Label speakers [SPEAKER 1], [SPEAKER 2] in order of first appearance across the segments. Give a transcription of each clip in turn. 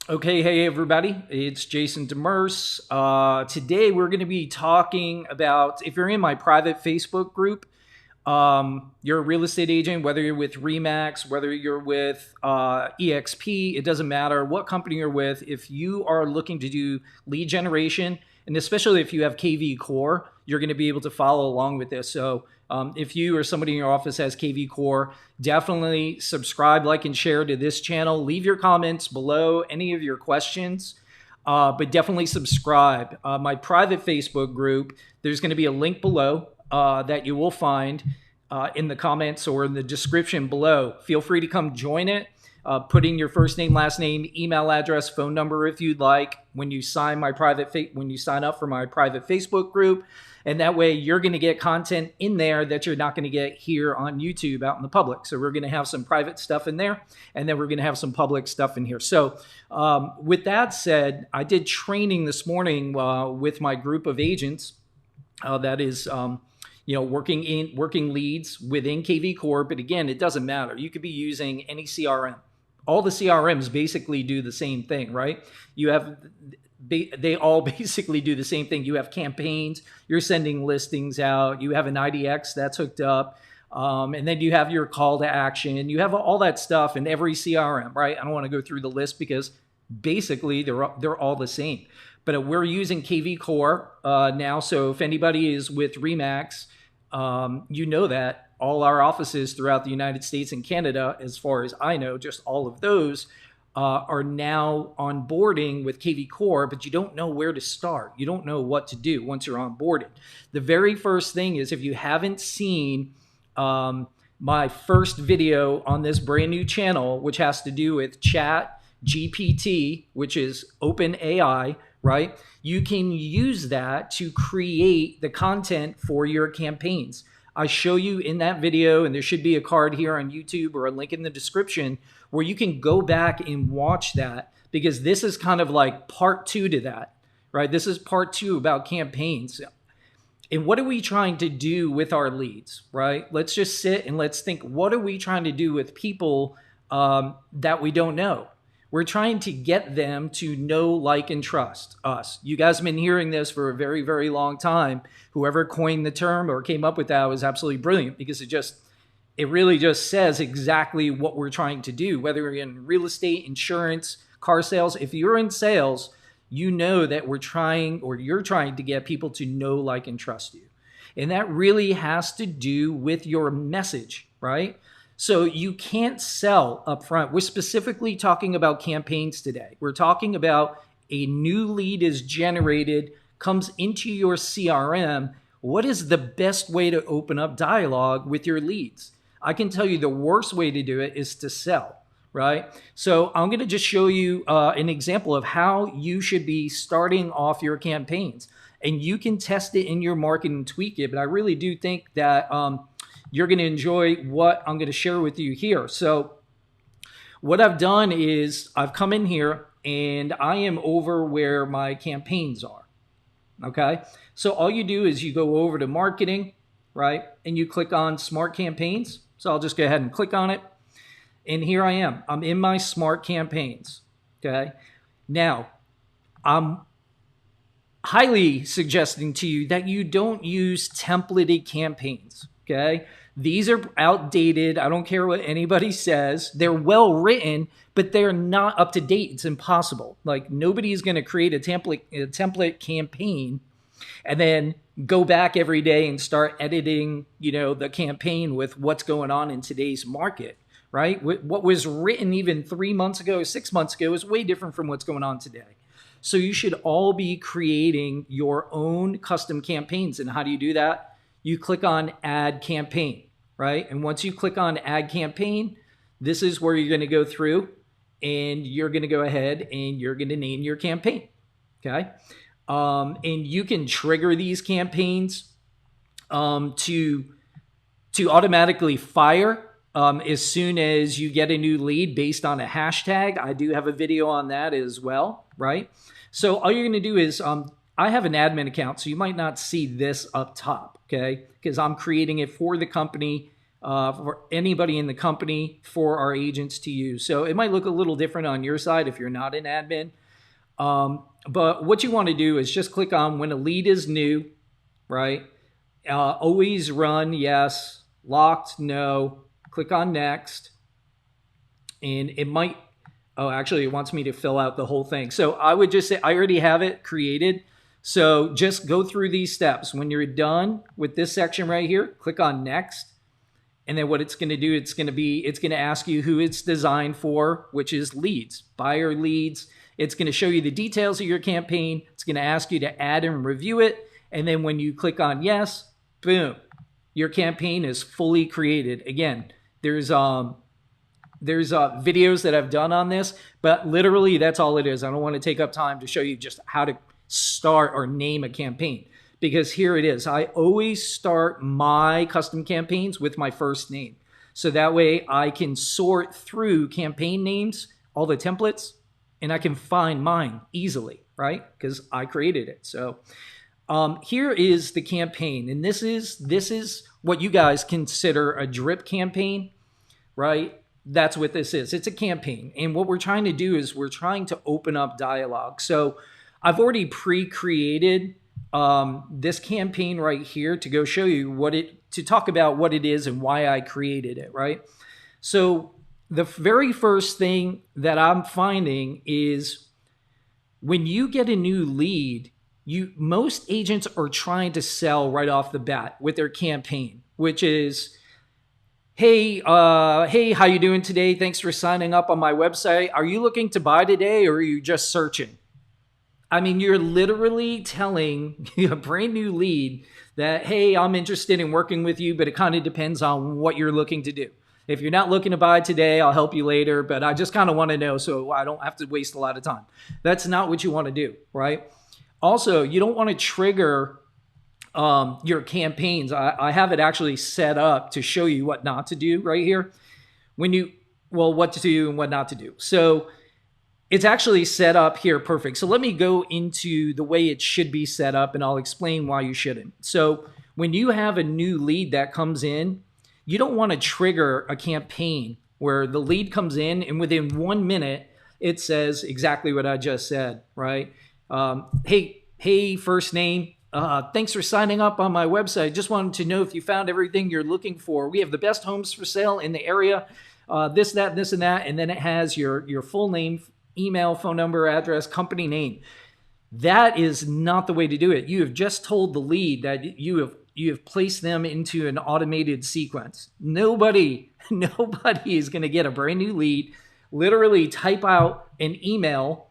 [SPEAKER 1] Okay, hey everybody, it's Jason Demers. Today we're going to be talking about if you're in my private Facebook group, you're a real estate agent, whether you're with Remax, whether you're with EXP, it doesn't matter what company you're with. If you are looking to do lead generation, and especially if you have kvCORE, you're going to be able to follow along with this. So if you or somebody in your office has kvCORE, definitely subscribe, like, and share to this channel. Leave your comments below, any of your questions. But definitely subscribe. My private Facebook group, there's going to be a link below that you will find in the comments or in the description below. Feel free to come join it. Put in your first name, last name, email address, phone number if you'd like when you sign up for my private Facebook group. And that way you're going to get content in there that you're not going to get here on YouTube out in the public. So we're going to have some private stuff in there, and then we're going to have some public stuff in here. So with that said, I did training this morning with my group of agents that is working leads within kvCORE. But again, it doesn't matter. You could be using any CRM. All the CRMs basically do the same thing, right? They all basically do the same thing. You have campaigns, you're sending listings out, you have an IDX that's hooked up, and then you have your call to action. You have all that stuff in every CRM, right? I don't want to go through the list because basically they're all the same. But we're using kvCORE now, so if anybody is with Remax, you know that all our offices throughout the United States and Canada, as far as I know, just all of those are now onboarding with kvCORE, but you don't know where to start. You don't know what to do once you're onboarded. The very first thing is, if you haven't seen my first video on this brand new channel, which has to do with ChatGPT, which is OpenAI, right? You can use that to create the content for your campaigns. I show you in that video, and there should be a card here on YouTube or a link in the description where you can go back and watch that, because this is kind of like part 2 to that, right? This is part 2 about campaigns. And what are we trying to do with our leads, right? Let's just sit and let's think, what are we trying to do with people that we don't know? We're trying to get them to know, like, and trust us. You guys have been hearing this for a very, very long time. Whoever coined the term or came up with that was absolutely brilliant, because it really just says exactly what we're trying to do, whether you're in real estate, insurance, car sales. If you're in sales, you know that you're trying to get people to know, like, and trust you. And that really has to do with your message, right? So you can't sell up front. We're specifically talking about campaigns today. We're talking about a new lead is generated, comes into your CRM. What is the best way to open up dialogue with your leads? I can tell you the worst way to do it is to sell, right? So I'm going to just show you an example of how you should be starting off your campaigns. And you can test it in your market and tweak it. But I really do think that you're going to enjoy what I'm going to share with you here. So what I've done is I've come in here and I am over where my campaigns are. Okay. So all you do is you go over to marketing, right? And you click on smart campaigns. So I'll just go ahead and click on it. And here I am. I'm in my smart campaigns. Okay. Now, I'm highly suggesting to you that you don't use templated campaigns. Okay. These are outdated. I don't care what anybody says. They're well written, but they're not up to date. It's impossible. Like, nobody's going to create a template campaign and then go back every day and start editing, the campaign with what's going on in today's market, right? What was written even 3 months ago, 6 months ago is way different from what's going on today. So you should all be creating your own custom campaigns. And how do you do that? You click on Add Campaign, right? And once you click on Add Campaign, this is where you're going to go through and you're going to go ahead and you're going to name your campaign, okay? And you can trigger these campaigns to automatically fire as soon as you get a new lead based on a hashtag. I do have a video on that as well, right? So all you're going to do is I have an admin account, so you might not see this up top, okay? Because I'm creating it for the company for anybody in the company for our agents to use. So it might look a little different on your side if you're not an admin. But what you want to do is just click on when a lead is new, right? Always run, yes. Locked, no. Click on next. And it might, oh, actually it wants me to fill out the whole thing. So I would just say, I already have it created. So just go through these steps. When you're done with this section right here, click on next. And then what it's going to do, it's going to ask you who it's designed for, which is leads, buyer leads. It's going to show you the details of your campaign. It's going to ask you to add and review it. And then when you click on yes, boom, your campaign is fully created. Again, there's videos that I've done on this, but literally that's all it is. I don't want to take up time to show you just how to start or name a campaign, because here it is. I always start my custom campaigns with my first name. So that way I can sort through campaign names, all the templates, and I can find mine easily, right? Because I created it. So here is the campaign. And this is what you guys consider a drip campaign, right? That's what this is. It's a campaign. And what we're trying to do is we're trying to open up dialogue. So I've already pre-created this campaign right here to go show you to talk about what it is and why I created it, right? So the very first thing that I'm finding is when you get a new lead, most agents are trying to sell right off the bat with their campaign, which is, hey, how you doing today? Thanks for signing up on my website. Are you looking to buy today, or are you just searching? I mean, you're literally telling a brand new lead that, hey, I'm interested in working with you, but it kind of depends on what you're looking to do. If you're not looking to buy today, I'll help you later, but I just kind of want to know so I don't have to waste a lot of time. That's not what you want to do, right? Also, you don't want to trigger your campaigns. I have it actually set up to show you what not to do right here. What to do and what not to do. So it's actually set up here perfect. So let me go into the way it should be set up, and I'll explain why you shouldn't. So when you have a new lead that comes in, you don't want to trigger a campaign where the lead comes in and within 1 minute, it says exactly what I just said, right? Hey, first name, thanks for signing up on my website. Just wanted to know if you found everything you're looking for. We have the best homes for sale in the area, this, that, this, and that. And then it has your full name, email, phone number, address, company name. That is not the way to do it. You have just told the lead that you have placed them into an automated sequence. Nobody is going to get a brand new lead, literally type out an email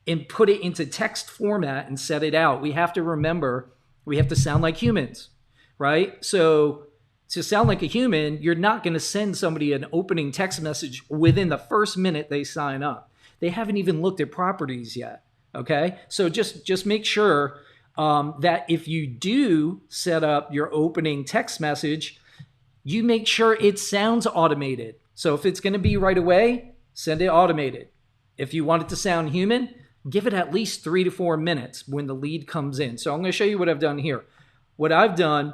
[SPEAKER 1] and put it into text format and set it out. We have to remember, we have to sound like humans, right? So to sound like a human, you're not going to send somebody an opening text message within the first minute they sign up. They haven't even looked at properties yet, okay? So just make sure that if you do set up your opening text message, you make sure it sounds automated. So if it's going to be right away, send it automated. If you want it to sound human, give it at least 3 to 4 minutes when the lead comes in. So I'm going to show you what I've done here. What I've done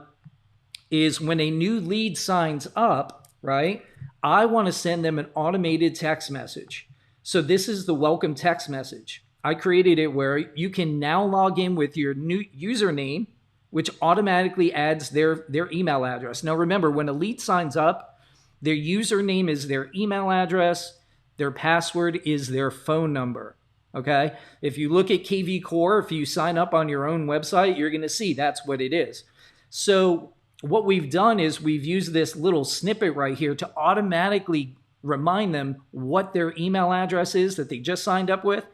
[SPEAKER 1] is when a new lead signs up, right, I want to send them an automated text message. So this is the welcome text message. I created it where you can now log in with your new username, which automatically adds their email address. Now remember, when a lead signs up, their username is their email address, their password is their phone number. Okay? If you look at kvCORE, if you sign up on your own website, you're going to see that's what it is. So what we've done is we've used this little snippet right here to automatically remind them what their email address is that they just signed up with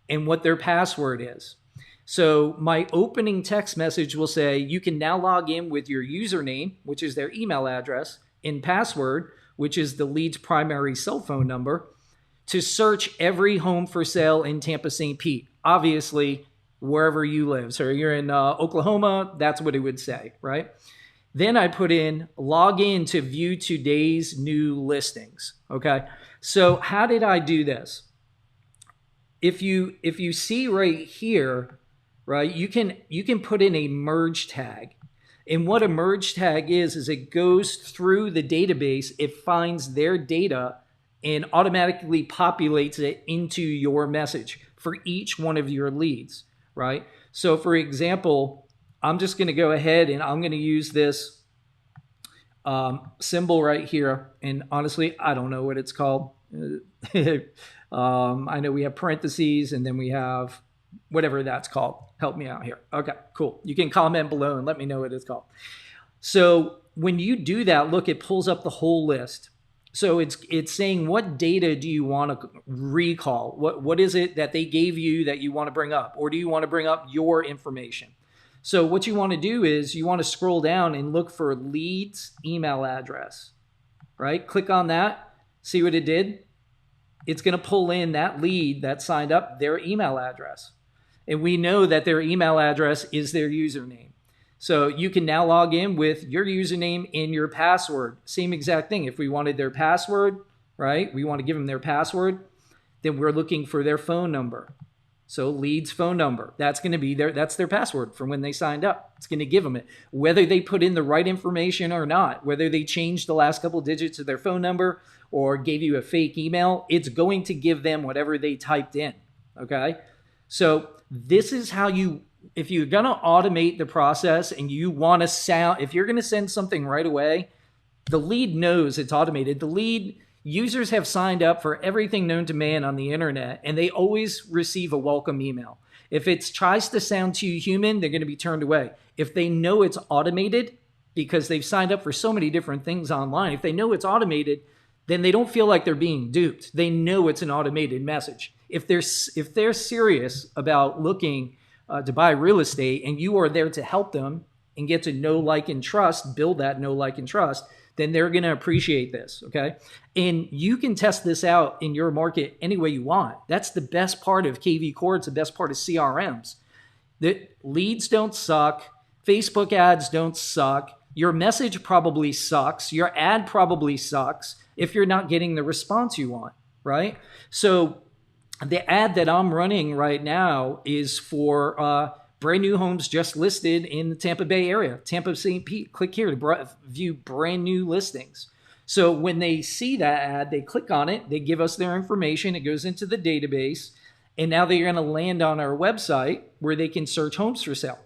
[SPEAKER 1] and what their password is. So my opening text message will say, you can now log in with your username, which is their email address, and password, which is the lead's primary cell phone number, to search every home for sale in Tampa, St. Pete. Obviously, wherever you live. So you're in Oklahoma, that's what it would say, right? Then I put in log in to view today's new listings. Okay. So how did I do this? If you see right here, right, you can put in a merge tag. And what a merge tag is it goes through the database, it finds their data and automatically populates it into your message for each one of your leads, right? So for example, I'm just going to go ahead and I'm going to use this symbol right here. And honestly, I don't know what it's called. I know we have parentheses and then we have whatever that's called. Help me out here. Okay, cool. You can comment below and let me know what it's called. So when you do that, look, it pulls up the whole list. So it's saying, what data do you want to recall? What is it that they gave you that you want to bring up? Or do you want to bring up your information? So what you want to do is you want to scroll down and look for leads email address, right? Click on that. See what it did? It's going to pull in that lead that signed up, their email address. And we know that their email address is their username. So you can now log in with your username and your password. Same exact thing. If we wanted their password, right? We want to give them their password. Then we're looking for their phone number. So leads phone number. That's going to be that's their password from when they signed up. It's going to give them it. Whether they put in the right information or not, whether they changed the last couple of digits of their phone number or gave you a fake email, it's going to give them whatever they typed in. Okay? So this is how if you're going to automate the process and you want to if you're going to send something right away, the lead knows it's automated. The lead users have signed up for everything known to man on the internet, and they always receive a welcome email. If it tries to sound too human, they're going to be turned away. If they know it's automated, because they've signed up for so many different things online, if they know it's automated, then they don't feel like they're being duped. They know it's an automated message. If they're serious about looking to buy real estate and you are there to help them and get to know, like, and trust, build that know, like, and trust, then they're going to appreciate this, okay? And you can test this out in your market any way you want. That's the best part of kvCORE. It's the best part of CRMs. The leads don't suck. Facebook ads don't suck. Your message probably sucks. Your ad probably sucks if you're not getting the response you want, right? So the ad that I'm running right now is for brand new homes just listed in the Tampa Bay area, Tampa St. Pete. Click here to view brand new listings. So when they see that ad, they click on it, they give us their information, it goes into the database, and now they're going to land on our website where they can search homes for sale.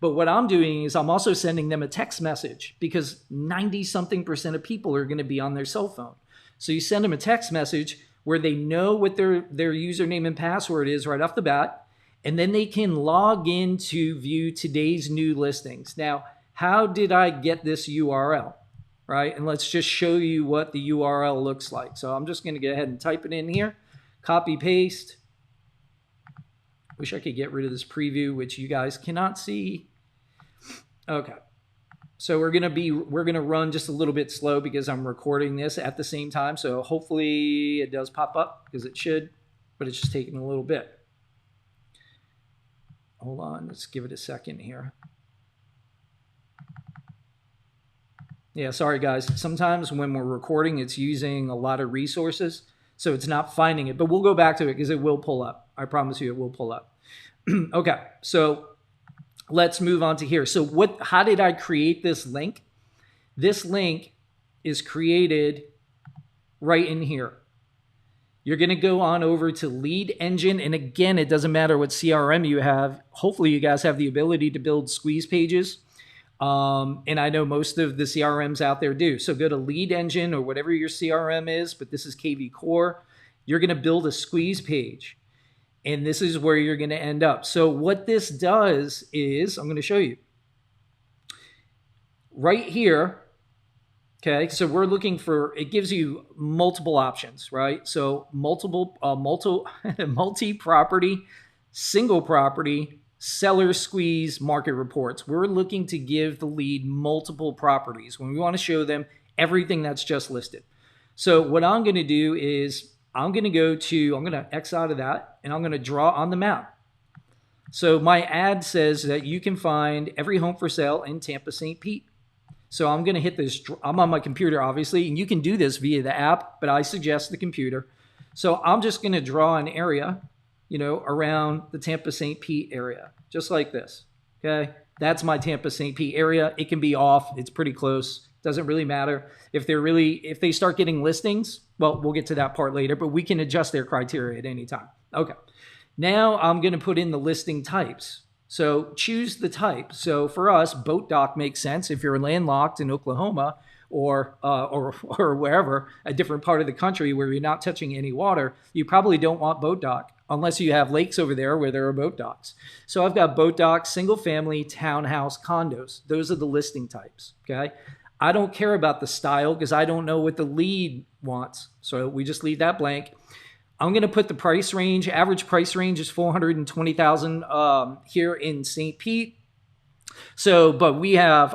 [SPEAKER 1] But what I'm doing is I'm also sending them a text message because 90-something% of people are going to be on their cell phone. So you send them a text message where they know what their username and password is right off the bat, and then they can log in to view today's new listings. Now, how did I get this URL, right? And let's just show you what the URL looks like. So I'm just going to go ahead and type it in here, copy, paste. Wish I could get rid of this preview, which you guys cannot see. Okay. So we're going to run just a little bit slow because I'm recording this at the same time. So hopefully it does pop up because it should, but it's just taking a little bit. Hold on, let's give it a second here. Yeah, sorry guys. Sometimes when we're recording, it's using a lot of resources, so it's not finding it. But we'll go back to it because it will pull up. I promise you it will pull up. Okay, so let's move on to here. So how did I create this link? This link is created right in here. You're going to go on over to Lead Engine. And again, it doesn't matter what CRM you have. Hopefully you guys have the ability to build squeeze pages. And I know most of the CRMs out there do. So go to Lead Engine or whatever your CRM is, but this is kvCORE. You're going to build a squeeze page. And this is where you're going to end up. So what this does is, I'm going to show you. Right here, okay, so we're looking for, it gives you multiple options, right? So multi-property, single property, seller squeeze, market reports. We're looking to give the lead multiple properties when we want to show them everything that's just listed. So what I'm going to do is I'm going to X out of that and I'm going to draw on the map. So my ad says that you can find every home for sale in Tampa St. Pete. So I'm going to hit this. I'm on my computer, obviously, and you can do this via the app, but I suggest the computer. So I'm just going to draw an area, around the Tampa St. Pete area, just like this. Okay. That's my Tampa St. Pete area. It can be off. It's pretty close. Doesn't really matter. If they start getting listings, well, we'll get to that part later, but we can adjust their criteria at any time. Okay. Now I'm going to put in the listing types. So choose the type. So for us, boat dock makes sense. If you're landlocked in Oklahoma or wherever, a different part of the country where you're not touching any water, you probably don't want boat dock unless you have lakes over there where there are boat docks. So I've got boat dock, single family, townhouse, condos. Those are the listing types. Okay. I don't care about the style because I don't know what the lead wants. So we just leave that blank. I'm going to put the price range. Average price range is $420,000 here in St. Pete. So, but we have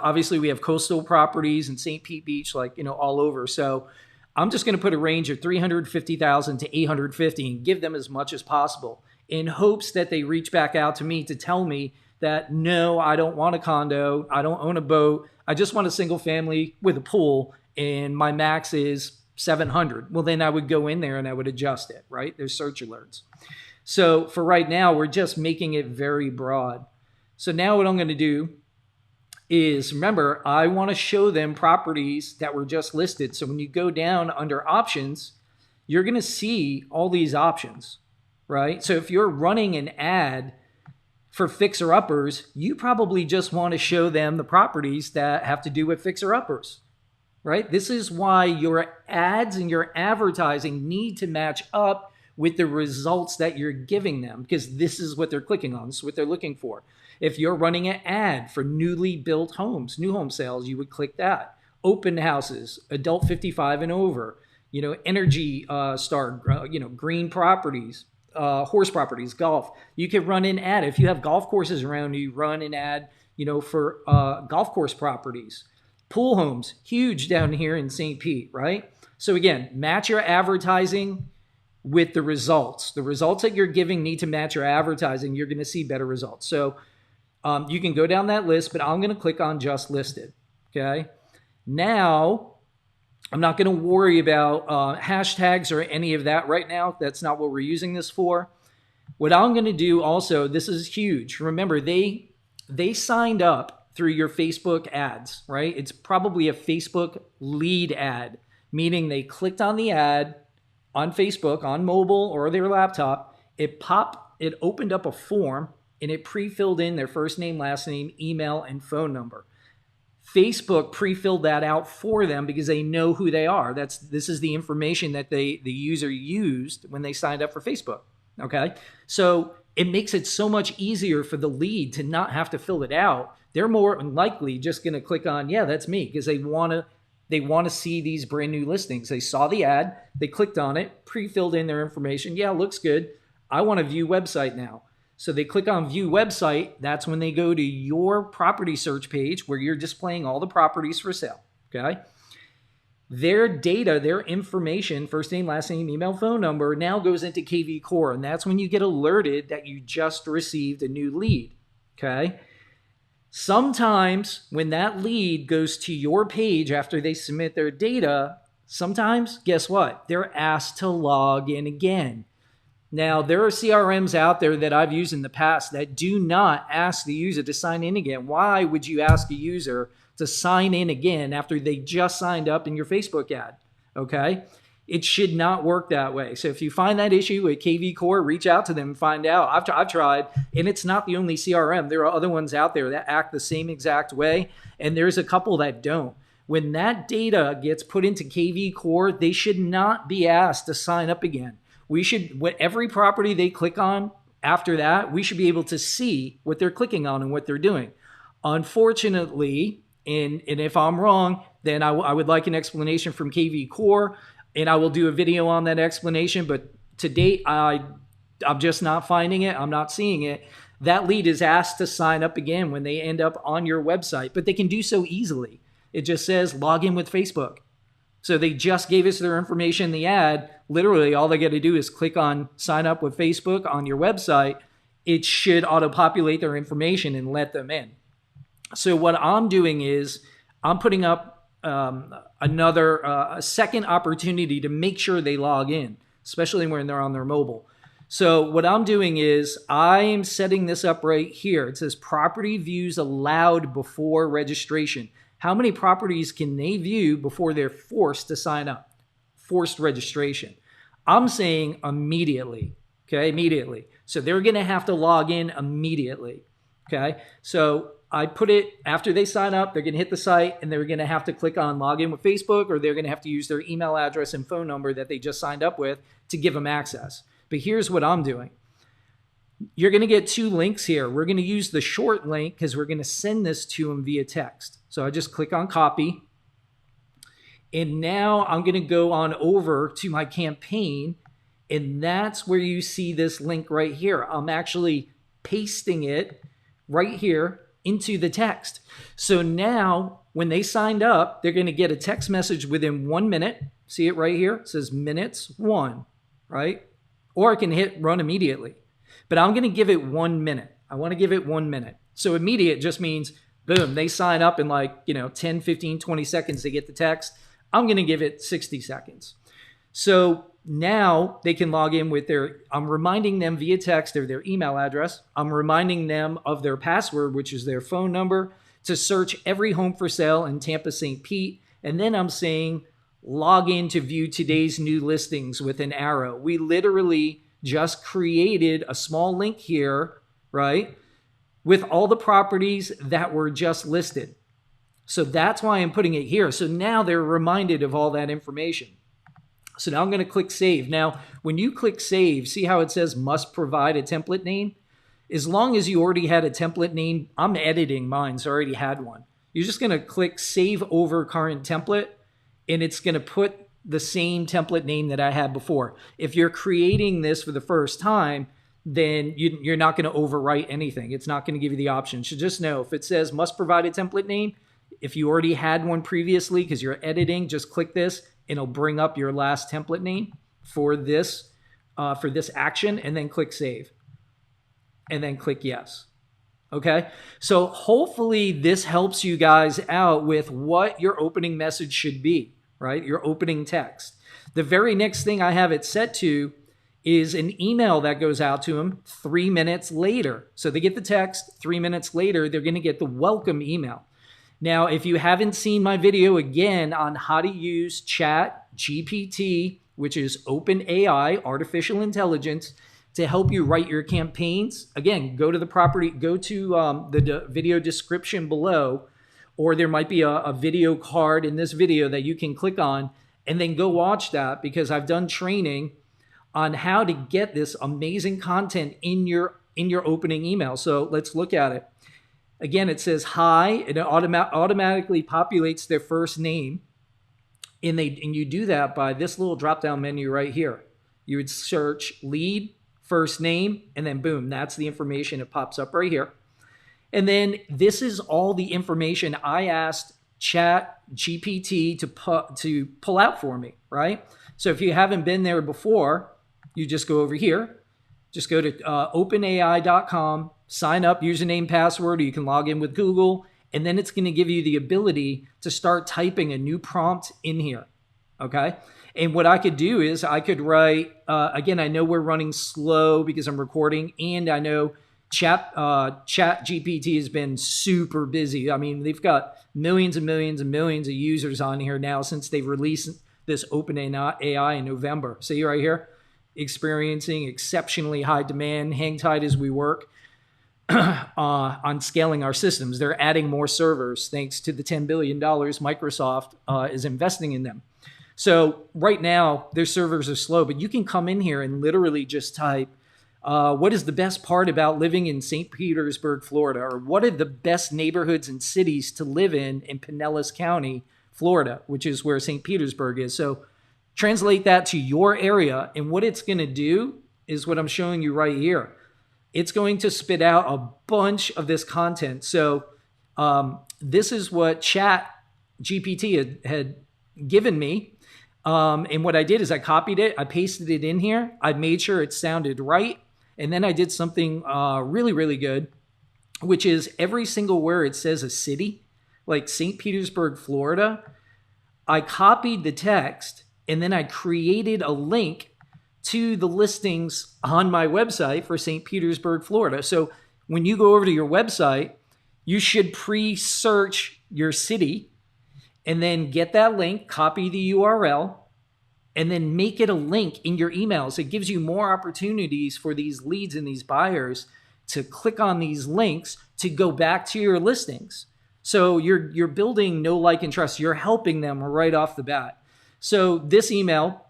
[SPEAKER 1] coastal properties in St. Pete Beach, all over. So I'm just going to put a range of $350,000 to $850,000 and give them as much as possible in hopes that they reach back out to me to tell me that, no, I don't want a condo. I don't own a boat. I just want a single family with a pool and my max is 700. Well, then I would go in there and I would adjust it, right? There's search alerts. So for right now, we're just making it very broad. So now what I'm going to do is, remember, I want to show them properties that were just listed. So when you go down under options, you're going to see all these options, right? So if you're running an ad for fixer-uppers, you probably just want to show them the properties that have to do with fixer-uppers, right? This is why your ads and your advertising need to match up with the results that you're giving them, because this is what they're clicking on. This is what they're looking for. If you're running an ad for newly built homes, new home sales, you would click that. Open houses, adult 55 and over, Energy Star, green properties, horse properties, golf. You can run an ad. If you have golf courses around you, run an ad, for golf course properties. Pool homes, huge down here in St. Pete, right? So again, match your advertising with the results. The results that you're giving need to match your advertising. You're going to see better results. So you can go down that list, but I'm going to click on just listed. Okay. Now, I'm not going to worry about hashtags or any of that right now. That's not what we're using this for. What I'm going to do also, this is huge. Remember, they signed up through your Facebook ads, right? It's probably a Facebook lead ad, meaning they clicked on the ad on Facebook, on mobile or their laptop. It opened up a form and it pre-filled in their first name, last name, email, and phone number. Facebook pre-filled that out for them because they know who they are. This is the information that the user used when they signed up for Facebook. Okay. So it makes it so much easier for the lead to not have to fill it out. They're more likely just going to click on, yeah, that's me, because they want to see these brand new listings. They saw the ad, they clicked on it, pre-filled in their information. Yeah, looks good. I want to view website now. So they click on view website. That's when they go to your property search page where you're displaying all the properties for sale. Okay. Their data, their information, first name, last name, email, phone number, now goes into kvCORE. And that's when you get alerted that you just received a new lead. Okay. Sometimes when that lead goes to your page after they submit their data, sometimes, guess what? They're asked to log in again. Now, there are CRMs out there that I've used in the past that do not ask the user to sign in again. Why would you ask a user to sign in again after they just signed up in your Facebook ad? Okay? It should not work that way. So if you find that issue at kvCORE, reach out to them and find out. I've tried, and it's not the only CRM. There are other ones out there that act the same exact way, and there's a couple that don't. When that data gets put into kvCORE, they should not be asked to sign up again. Every property they click on after that, we should be able to see what they're clicking on and what they're doing. Unfortunately, and if I'm wrong, then I would like an explanation from kvCORE, and I will do a video on that explanation. But to date, I'm just not finding it. I'm not seeing it. That lead is asked to sign up again when they end up on your website, but they can do so easily. It just says log in with Facebook. So they just gave us their information in the ad. Literally, all they got to do is click on sign up with Facebook on your website. It should auto-populate their information and let them in. So what I'm doing is I'm putting up a second opportunity to make sure they log in, especially when they're on their mobile. So what I'm doing is I'm setting this up right here. It says property views allowed before registration. How many properties can they view before they're forced to sign up? Forced registration. I'm saying immediately, okay, immediately. So they're going to have to log in immediately, okay? So I put it after they sign up, they're going to hit the site and they're going to have to click on login with Facebook, or they're going to have to use their email address and phone number that they just signed up with to give them access. But here's what I'm doing. You're going to get 2 links here. We're going to use the short link because we're going to send this to them via text. So I just click on copy. And now I'm going to go on over to my campaign. And that's where you see this link right here. I'm actually pasting it right here into the text. So now when they signed up, they're going to get a text message within 1 minute. See it right here? It says minutes 1, right? Or I can hit run immediately. But I'm going to give it 1 minute. I want to give it 1 minute. So immediate just means, boom, they sign up in like, 10, 15, 20 seconds, they get the text. I'm going to give it 60 seconds. So now they can log in with I'm reminding them via text of their email address. I'm reminding them of their password, which is their phone number, to search every home for sale in Tampa, St. Pete. And then I'm saying, log in to view today's new listings with an arrow. We literally just created a small link here, right, with all the properties that were just listed. So that's why I'm putting it here. So now they're reminded of all that information. So now I'm going to click save. Now, when you click save, see how it says must provide a template name? As long as you already had a template name, I'm editing mine, so I already had one. You're just going to click save over current template, and it's going to put the same template name that I had before. If you're creating this for the first time, then you're not going to overwrite anything. It's not going to give you the option. So just know if it says must provide a template name, if you already had one previously because you're editing, just click this and it'll bring up your last template name for this action, and then click save and then click yes. Okay, so hopefully this helps you guys out with what your opening message should be, right? Your opening text. The very next thing I have it set to is an email that goes out to them 3 minutes later. So they get the text, 3 minutes later, they're going to get the welcome email. Now, if you haven't seen my video again on how to use ChatGPT, which is OpenAI, artificial intelligence, to help you write your campaigns, again, go to the the video description below, or there might be a video card in this video that you can click on, and then go watch that, because I've done training on how to get this amazing content in your opening email. So let's look at it. Again, it says hi, and it automatically populates their first name. And you do that by this little drop-down menu right here. You would search lead, first name, and then boom, that's the information. It pops up right here. And then this is all the information I asked ChatGPT to pull out for me, right? So if you haven't been there before, you just go over here. Just go to openai.com, sign up, username, password, or you can log in with Google, and then it's going to give you the ability to start typing a new prompt in here, okay? And what I could do is I could write, again, I know we're running slow because I'm recording, and I know ChatGPT has been super busy. I mean, they've got millions and millions and millions of users on here now since they've released this OpenAI in November. See right here? Experiencing exceptionally high demand, hang tight as we work on scaling our systems. They're adding more servers thanks to the $10 billion Microsoft is investing in them. So right now, their servers are slow, but you can come in here and literally just type, what is the best part about living in St. Petersburg, Florida? Or what are the best neighborhoods and cities to live in Pinellas County, Florida, which is where St. Petersburg is. So translate that to your area, and what it's going to do is what I'm showing you right here. It's going to spit out a bunch of this content. So this is what ChatGPT had given me. And what I did is I copied it, I pasted it in here, I made sure it sounded right, and then I did something really, really good, which is every single where it says a city, like St. Petersburg, Florida, I copied the text, and then I created a link to the listings on my website for St. Petersburg, Florida. So when you go over to your website, you should pre-search your city and then get that link, copy the URL, and then make it a link in your emails. It gives you more opportunities for these leads and these buyers to click on these links to go back to your listings. So you're building know, like, and trust. You're helping them right off the bat. So this email,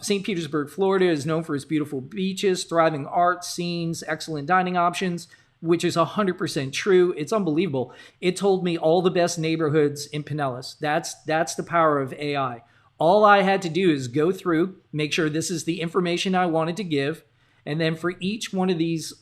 [SPEAKER 1] St. Petersburg, Florida, is known for its beautiful beaches, thriving art scenes, excellent dining options, which is 100% true. It's unbelievable. It told me all the best neighborhoods in Pinellas. That's the power of AI. All I had to do is go through, make sure this is the information I wanted to give. And then for each one of these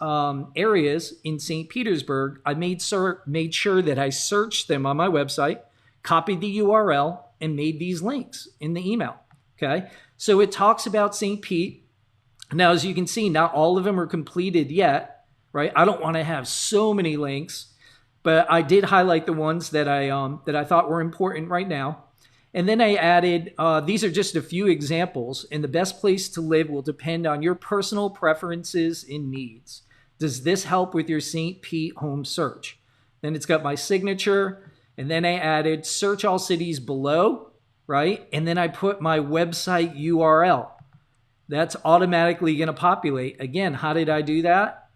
[SPEAKER 1] areas in St. Petersburg, I made sure that I searched them on my website, copied the URL, and made these links in the email. Okay, so it talks about St. Pete. Now, as you can see, not all of them are completed yet, right? I don't want to have so many links, but I did highlight the ones that I thought were important right now. And then I added, these are just a few examples, and the best place to live will depend on your personal preferences and needs. Does this help with your St. Pete home search? Then it's got my signature, and then I added search all cities below, right? And then I put my website URL. That's automatically going to populate. Again, how did I do that?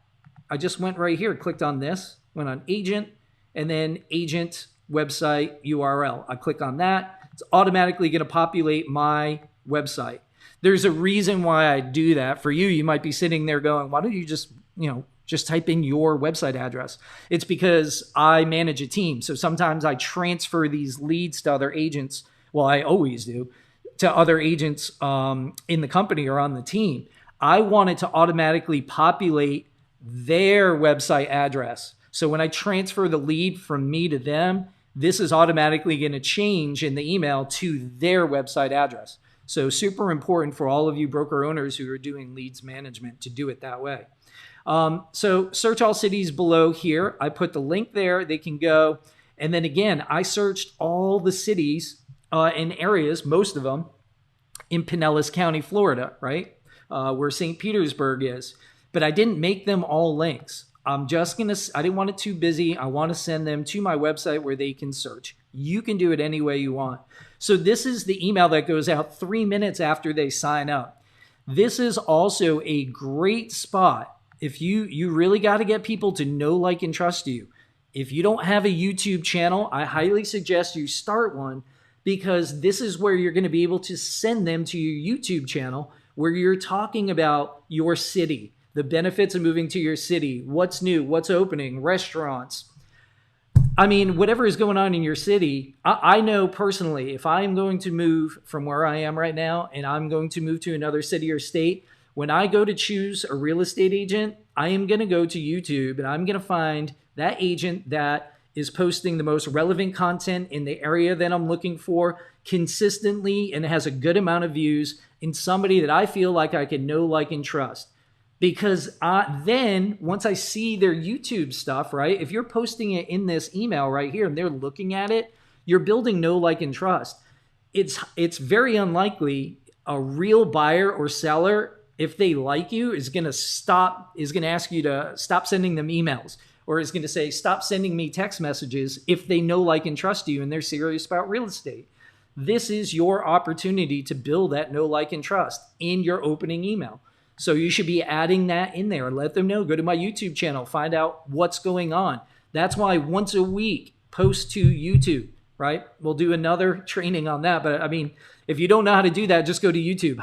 [SPEAKER 1] I just went right here, clicked on this, went on agent, and then agent website URL. I click on that. It's automatically going to populate my website. There's a reason why I do that. For you, you might be sitting there going, why don't you just type in your website address? It's because I manage a team. So sometimes I transfer these leads to other agents. Well, I always do, to other agents in the company or on the team. I want it to automatically populate their website address. So when I transfer the lead from me to them, this is automatically going to change in the email to their website address. So super important for all of you broker owners who are doing leads management to do it that way. So search all cities below here. I put the link there. They can go. And then again, I searched all the cities in areas, most of them, in Pinellas County, Florida, right? Where St. Petersburg is. But I didn't make them all links. I didn't want it too busy. I want to send them to my website where they can search. You can do it any way you want. So this is the email that goes out 3 minutes after they sign up. This is also a great spot. If you really got to get people to know, like, and trust you. If you don't have a YouTube channel, I highly suggest you start one, because this is where you're going to be able to send them to your YouTube channel where you're talking about your city, the benefits of moving to your city, what's new, what's opening, restaurants. I mean, whatever is going on in your city. I know personally, if I'm going to move from where I am right now and I'm going to move to another city or state, when I go to choose a real estate agent, I am going to go to YouTube and I'm going to find that agent that is posting the most relevant content in the area that I'm looking for consistently and has a good amount of views, and somebody that I feel like I can know, like, and trust. Because then once I see their YouTube stuff, right, if you're posting it in this email right here and they're looking at it, you're building know, like, and trust. It's very unlikely a real buyer or seller, if they like you, is going to ask you to stop sending them emails, or is going to say, stop sending me text messages, if they know, like, and trust you and they're serious about real estate. This is your opportunity to build that know, like, and trust in your opening email. So you should be adding that in there and let them know. Go to my YouTube channel, find out what's going on. That's why once a week, post to YouTube, right? We'll do another training on that. But I mean, if you don't know how to do that, just go to YouTube,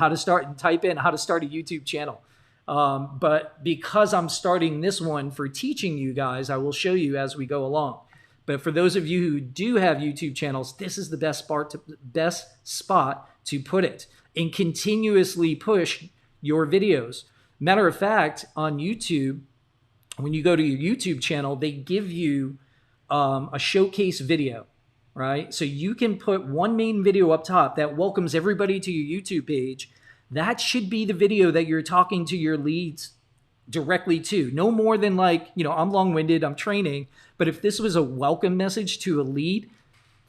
[SPEAKER 1] type in how to start a YouTube channel. But because I'm starting this one for teaching you guys, I will show you as we go along. But for those of you who do have YouTube channels, this is the best spot to put it and continuously push your videos. Matter of fact, on YouTube, when you go to your YouTube channel, they give you a showcase video, right? So you can put one main video up top that welcomes everybody to your YouTube page. That should be the video that you're talking to your leads directly to. No more than, like, I'm long-winded, I'm training, but if this was a welcome message to a lead,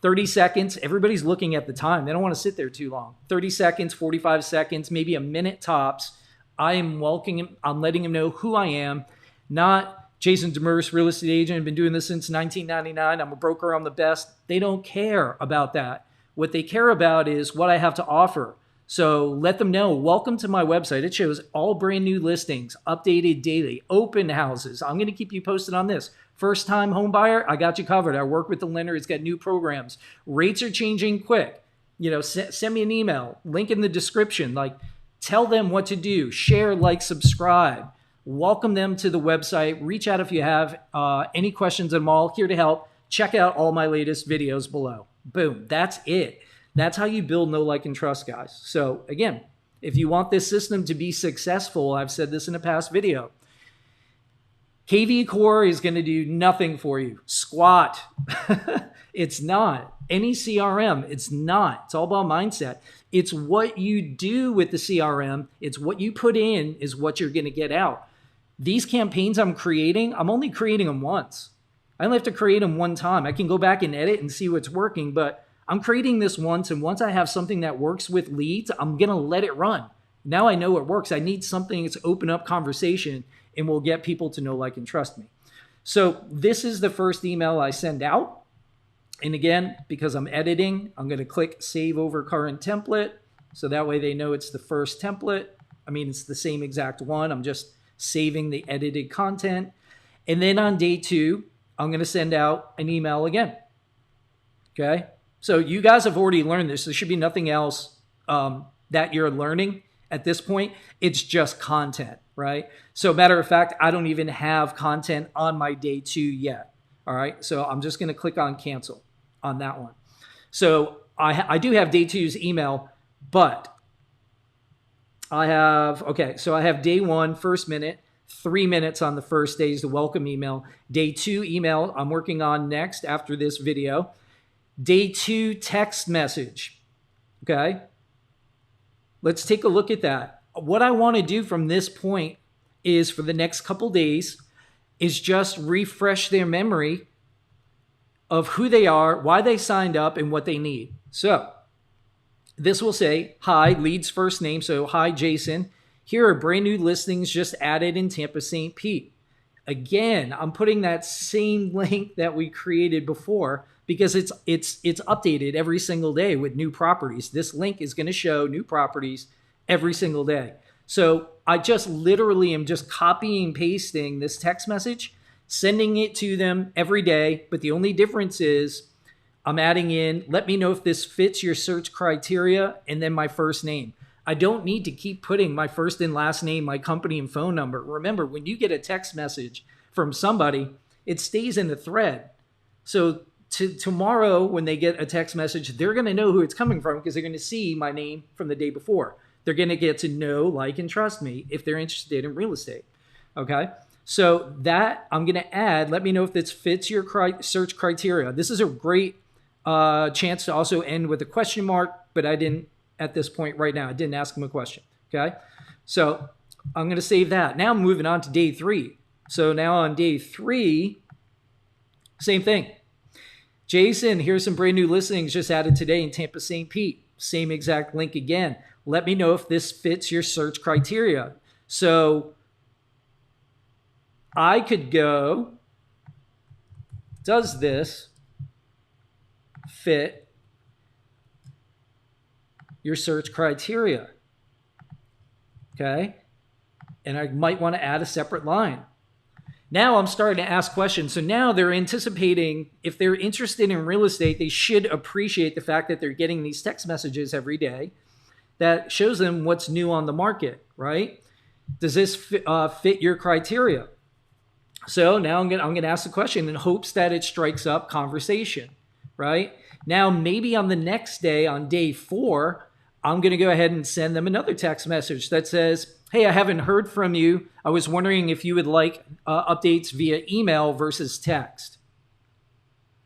[SPEAKER 1] 30 seconds, everybody's looking at the time. They don't want to sit there too long. 30 seconds, 45 seconds, maybe a minute tops. I'm letting them know who I am, not Jason Demers, real estate agent. I've been doing this since 1999. I'm a broker. I'm the best. They don't care about that. What they care about is what I have to offer. So let them know, welcome to my website. It shows all brand new listings, updated daily, open houses. I'm going to keep you posted on this. First time home buyer, I got you covered. I work with the lender. It's got new programs. Rates are changing quick. Send me an email, link in the description. Like, tell them what to do. Share, like, subscribe. Welcome them to the website. Reach out if you have any questions. I'm all here to help. Check out all my latest videos below. Boom. That's it. That's how you build know, like, and trust, guys. So again, if you want this system to be successful, I've said this in a past video, kvCORE is going to do nothing for you. Squat. It's not. Any CRM, it's not. It's all about mindset. It's what you do with the CRM. It's what you put in is what you're going to get out. These campaigns I'm creating, I'm only creating them once. I only have to create them one time. I can go back and edit and see what's working, but I'm creating this once, and once I have something that works with leads, I'm going to let it run. Now I know it works. I need something that's open up conversation and will get people to know, like, and trust me. So this is the first email I send out. And again, because I'm editing, I'm going to click Save Over Current Template. So that way they know it's the first template. I mean, it's the same exact one. I'm just saving the edited content. And then on day 2, I'm going to send out an email again. Okay? So you guys have already learned this. There should be nothing else that you're learning at this point. It's just content, right? So matter of fact, I don't even have content on my day 2 yet. All right. So I'm just going to click on cancel on that one. So I do have day 2's email, but I have day 1, first minute, 3 minutes on the first day is the welcome email. Day 2 email I'm working on next after this video. Day 2 text message. Okay. Let's take a look at that. What I want to do from this point is for the next couple days is just refresh their memory of who they are, why they signed up, and what they need. So this will say, hi, lead's first name. So hi, Jason. Here are brand new listings just added in Tampa, St. Pete. Again, I'm putting that same link that we created before because it's updated every single day with new properties. This link is going to show new properties every single day. So I just literally am just copying and pasting this text message, sending it to them every day. But the only difference is I'm adding in, let me know if this fits your search criteria, and then my first name. I don't need to keep putting my first and last name, my company and phone number. Remember, when you get a text message from somebody, it stays in the thread. So tomorrow when they get a text message, they're going to know who it's coming from because they're going to see my name from the day before. They're going to get to know, like, and trust me if they're interested in real estate. Okay. So that I'm going to add, let me know if this fits your search criteria. This is a great chance to also end with a question mark, but I didn't at this point right now. I didn't ask them a question. Okay. So I'm going to save that. Now I'm moving on to day 3. So now on day 3, same thing. Jason, here's some brand new listings just added today in Tampa, St. Pete. Same exact link again. Let me know if this fits your search criteria. So I could go, does this fit your search criteria? Okay. And I might want to add a separate line. Now I'm starting to ask questions. So now they're anticipating, if they're interested in real estate, they should appreciate the fact that they're getting these text messages every day that shows them what's new on the market, right? Does this fit your criteria? So now I'm going to ask the question in hopes that it strikes up conversation, right? Now, maybe on the next day, on day 4, I'm going to go ahead and send them another text message that says, hey, I haven't heard from you. I was wondering if you would like updates via email versus text.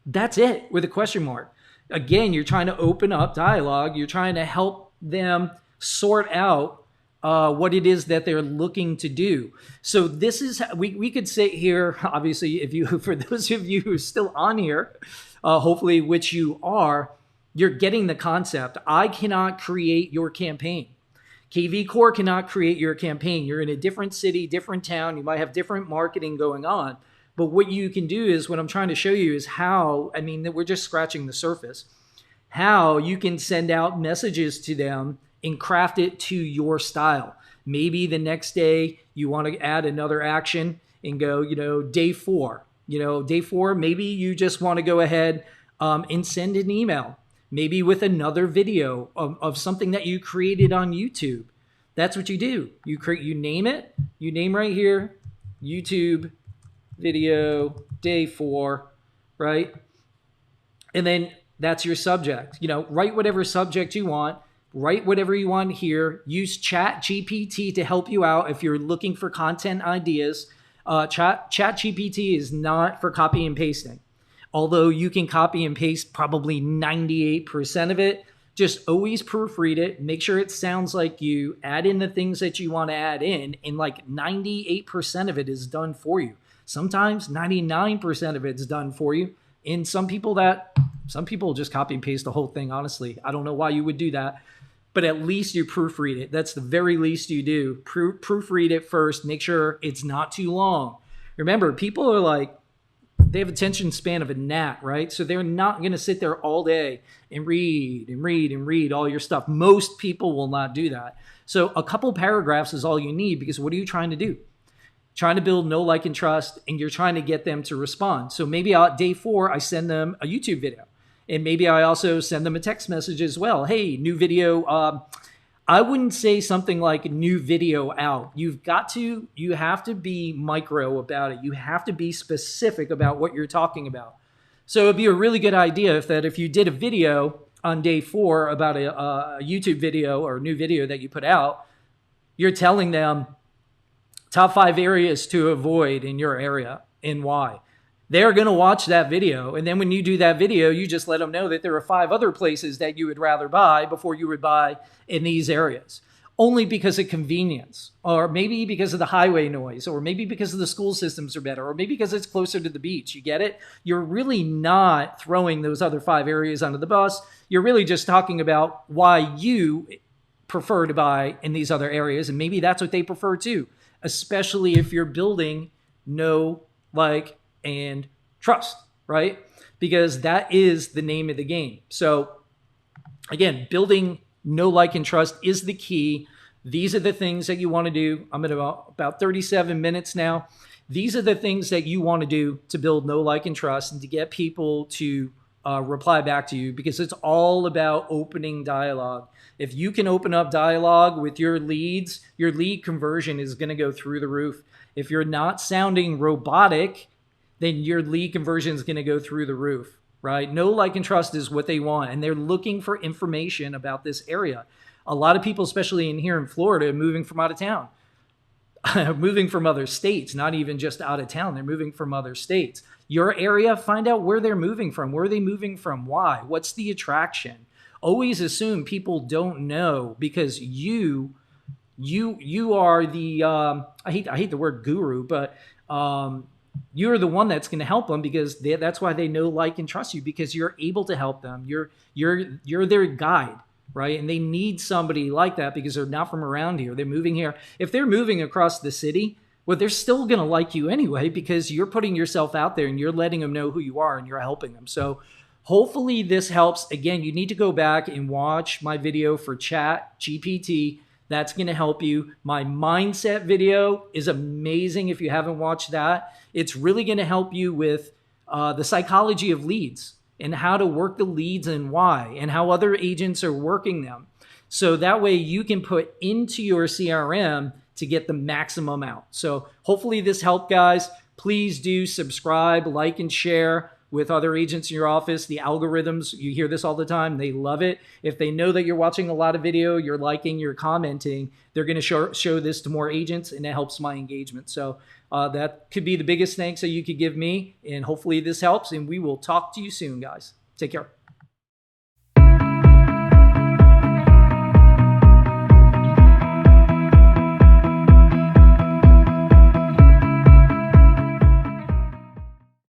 [SPEAKER 1] That's it with a question mark. Again, you're trying to open up dialogue. You're trying to help them sort out what it is that they're looking to do. So this is, we could sit here, obviously, for those of you who are still on here, hopefully, which you are, you're getting the concept. I cannot create your campaign. kvCORE cannot create your campaign. You're in a different city, different town. You might have different marketing going on. But what you can do is, what I'm trying to show you is how, I mean, we're just scratching the surface, how you can send out messages to them and craft it to your style. Maybe the next day you want to add another action and go, day 4. Day 4, maybe you just want to go ahead and send an email, maybe with another video of something that you created on YouTube. That's what you do. You name it. You name right here, YouTube video day 4, right? And then that's your subject. Write whatever subject you want. Write whatever you want here. Use ChatGPT to help you out if you're looking for content ideas. ChatGPT is not for copy and pasting. Although you can copy and paste probably 98% of it, just always proofread it. Make sure it sounds like you. Add in the things that you want to add in, and like 98% of it is done for you. Sometimes 99% of it's done for you. And some people just copy and paste the whole thing, honestly. I don't know why you would do that. But at least you proofread it. That's the very least you do. Proofread it first. Make sure it's not too long. Remember, people are like, they have attention span of a gnat, right? So they're not going to sit there all day and read all your stuff. Most people will not do that. So a couple paragraphs is all you need, because what are you trying to do? Trying to build know, like, and trust, and you're trying to get them to respond. So maybe day 4, I send them a YouTube video. And maybe I also send them a text message as well. Hey, new video. I wouldn't say something like new video out. You have to be micro about it. You have to be specific about what you're talking about. So it'd be a really good idea if you did a video on day 4 about a YouTube video or a new video that you put out, you're telling them top 5 areas to avoid in your area and why. They're going to watch that video. And then when you do that video, you just let them know that there are 5 other places that you would rather buy before you would buy in these areas. Only because of convenience, or maybe because of the highway noise, or maybe because of the school systems are better, or maybe because it's closer to the beach. You get it? You're really not throwing those other 5 areas under the bus. You're really just talking about why you prefer to buy in these other areas. And maybe that's what they prefer too, especially if you're building know, like, and trust, right? Because that is the name of the game. So again, building know, like, and trust is the key. These are the things that you want to do. I'm at about 37 minutes now. These are the things that you want to do to build know, like, and trust, and to get people to reply back to you, because it's all about opening dialogue. If you can open up dialogue with your leads, your lead conversion is going to go through the roof. If you're not sounding robotic, then your lead conversion is going to go through the roof, right? Know, like, and trust is what they want, and they're looking for information about this area. A lot of people, especially here in Florida, moving from out of town, moving from other states, not even just out of town. They're moving from other states. Your area, find out where they're moving from. Where are they moving from? Why? What's the attraction? Always assume people don't know, because you are the, I hate the word guru, but you're the one that's going to help them, because that's why they know, like, and trust you, because you're able to help them. You're their guide, right? And they need somebody like that, because they're not from around here. They're moving here. If they're moving across the city, well, they're still going to like you anyway, because you're putting yourself out there and you're letting them know who you are and you're helping them. So hopefully this helps. Again, you need to go back and watch my video for ChatGPT. That's going to help you. My mindset video is amazing if you haven't watched that. It's really going to help you with the psychology of leads and how to work the leads and why, and how other agents are working them. So that way you can put into your CRM to get the maximum out. So hopefully this helped, guys. Please do subscribe, like, and share with other agents in your office. The algorithms, you hear this all the time, they love it. If they know that you're watching a lot of video, you're liking, you're commenting, they're going to show this to more agents, and it helps my engagement. So that could be the biggest thanks that you could give me, and hopefully this helps, and we will talk to you soon, guys. Take care.